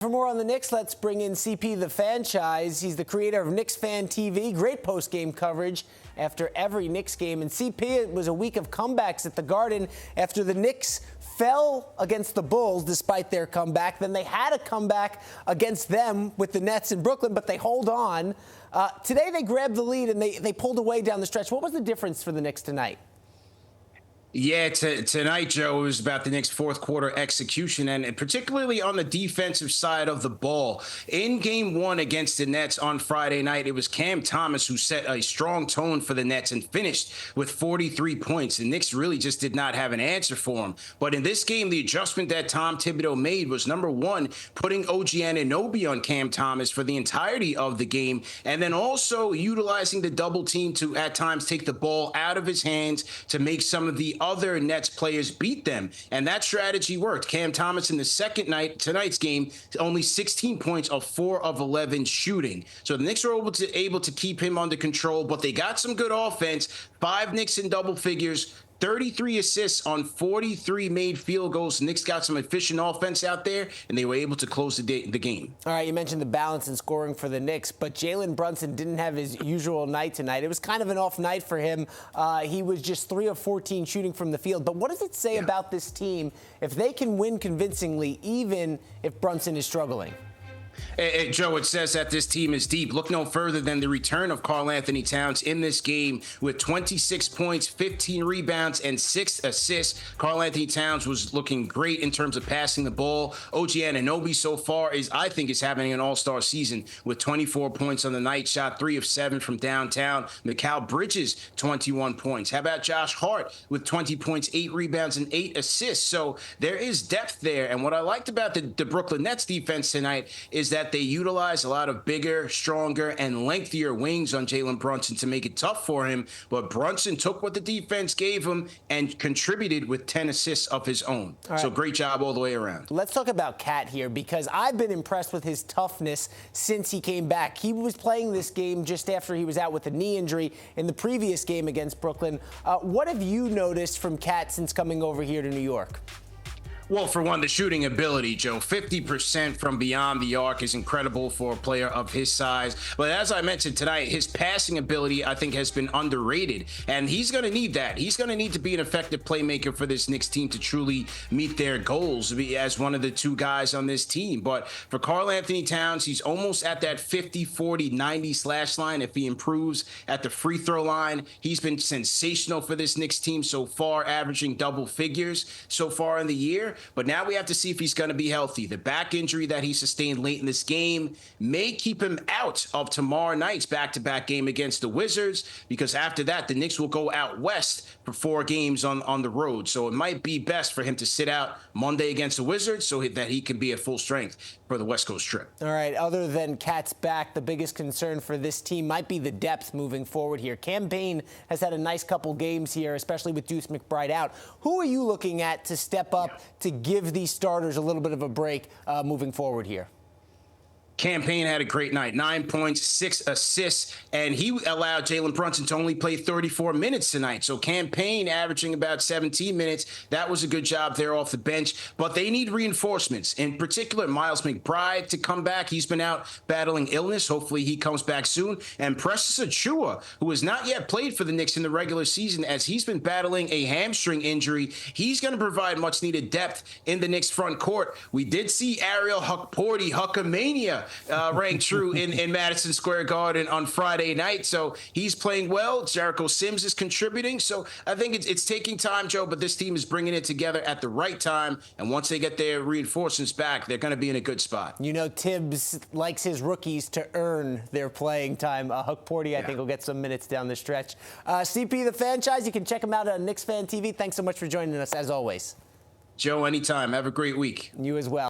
For more on the Knicks, let's bring in CP the Fanchise. He's the creator of Knicks Fan TV. Great post-game coverage after every Knicks game. And CP, it was a week of comebacks at the Garden after the Knicks fell against the Bulls despite their comeback. Then they had a comeback against them with the Nets in Brooklyn, but they hold on. Today they grabbed the lead and they pulled away down the stretch. What was the difference for the Knicks tonight? Yeah, tonight, Joe, was about the Knicks' fourth quarter execution, and particularly on the defensive side of the ball. In game one against the Nets on Friday night, it was Cam Thomas who set a strong tone for the Nets and finished with 43 points. The Knicks really just did not have an answer for him. But in this game, the adjustment that Tom Thibodeau made was, number one, putting OG Anunoby on Cam Thomas for the entirety of the game, and then also utilizing the double team to, at times, take the ball out of his hands to make some of the other Nets players beat them. And that strategy worked. Cam Thomas in the tonight's game, only 16 points of 4 of 11 shooting. So the Knicks were able to keep him under control, but they got some good offense. 5 Knicks in double figures, 33 assists on 43 made field goals. The Knicks got some efficient offense out there, and they were able to close the game. All right, you mentioned the balance in scoring for the Knicks, but Jalen Brunson didn't have his usual night tonight. It was kind of an off night for him. He was just 3 of 14 shooting from the field. But what does it say about this team if they can win convincingly, even if Brunson is struggling? Joe, it says that this team is deep. Look no further than the return of Karl-Anthony Towns in this game with 26 points, 15 rebounds, and 6 assists. Karl-Anthony Towns was looking great in terms of passing the ball. OG Anunoby so far I think is having an all-star season with 24 points on the night, shot 3 of 7 from downtown. Mikal Bridges, 21 points. How about Josh Hart with 20 points, 8 rebounds, and 8 assists? So there is depth there. And what I liked about the Brooklyn Nets defense tonight is that they utilize a lot of bigger, stronger, and lengthier wings on Jalen Brunson to make it tough for him. But Brunson took what the defense gave him and contributed with 10 assists of his own. So great job all the way around. Let's talk about Cat here, because I've been impressed with his toughness since he came back. He was playing this game just after he was out with a knee injury in the previous game against Brooklyn. What have you noticed from Cat since coming over here to New York? Well, for one, the shooting ability, Joe. 50% from beyond the arc is incredible for a player of his size. But as I mentioned tonight, his passing ability, I think, has been underrated. And he's going to need that. He's going to need to be an effective playmaker for this Knicks team to truly meet their goals as one of the 2 guys on this team. But for Karl-Anthony Towns, he's almost at that 50, 40, 90 slash line. If he improves at the free throw line, he's been sensational for this Knicks team so far, averaging double figures so far in the year. But now we have to see if he's going to be healthy. The back injury that he sustained late in this game may keep him out of tomorrow night's back-to-back game against the Wizards, because after that, the Knicks will go out west for 4 games on the road. So it might be best for him to sit out Monday against the Wizards so that he can be at full strength for the West Coast trip. All right, other than Cat's back, the biggest concern for this team might be the depth moving forward here. Cam Payne has had a nice couple games here, especially with Deuce McBride out. Who are you looking at to step up to give these starters a little bit of a break moving forward here? Cam Payne had a great night, 9 points, 6 assists, and he allowed Jalen Brunson to only play 34 minutes tonight. So Cam Payne averaging about 17 minutes. That was a good job there off the bench, but they need reinforcements. In particular, Miles McBride to come back. He's been out battling illness. Hopefully he comes back soon. And Precious Achiuwa, who has not yet played for the Knicks in the regular season, as he's been battling a hamstring injury. He's going to provide much needed depth in the Knicks front court. We did see Ariel Huckamania rang true in Madison Square Garden on Friday night. So he's playing well. Jericho Sims is contributing. So I think it's taking time, Joe, but this team is bringing it together at the right time. And once they get their reinforcements back, they're going to be in a good spot. You know, Tibbs likes his rookies to earn their playing time. Huck Porty, I think, will get some minutes down the stretch. CP the Fanchise, you can check him out on Knicks Fan TV. Thanks so much for joining us, as always. Joe, anytime. Have a great week. You as well.